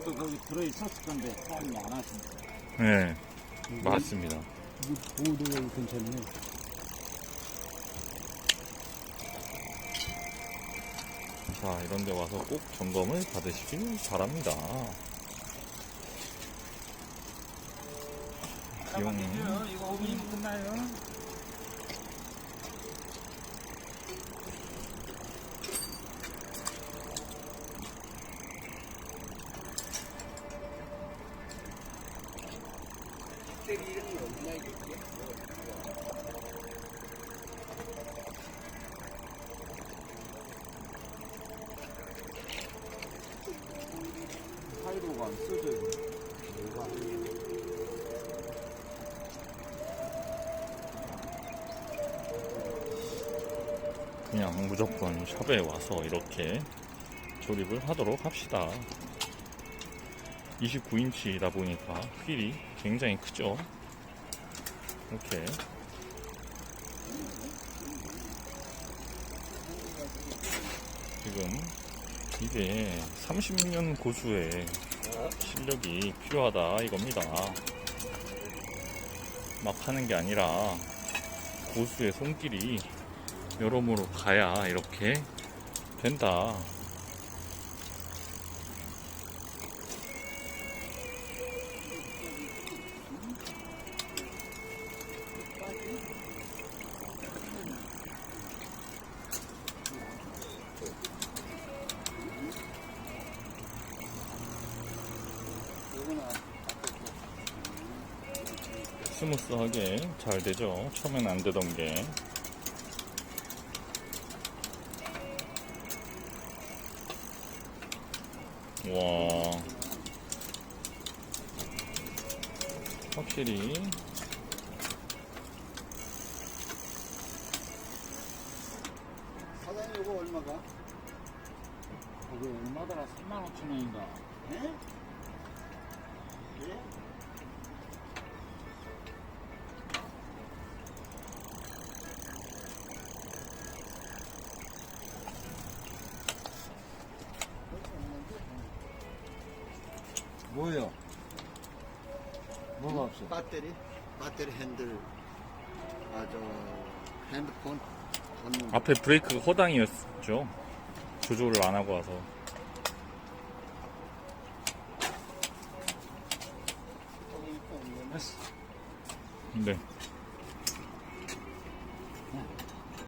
것도 거기 들어있었을 건데 사람이 안 하십니다. 네, 맞습니다. 보호도가 괜찮네. 자, 이런 데 와서 꼭 점검을 받으시길 바랍니다. 비용, 이거 5분이면 끝나요. 파이로가 안 써져요. 그냥 무조건 샵에 와서 이렇게 조립을 하도록 합시다. 29인치다 보니까 휠이 굉장히 크죠. 이렇게 지금 이게 30년 고수의 실력이 필요하다 이겁니다. 막 하는 게 아니라 고수의 손길이 여러모로 가야 이렇게 된다. 스무스하게 잘 되죠. 처음엔 안 되던 게. 와, 확실히 사장님 이거 얼마가? 거기 얼마더라? 35,000원인가? 예? 예? 뭐요? 뭐가 없어? 배터리 핸들, 핸드폰 걷는 거. 앞에 브레이크가 허당이었죠. 조절을 안 하고 와서. 네.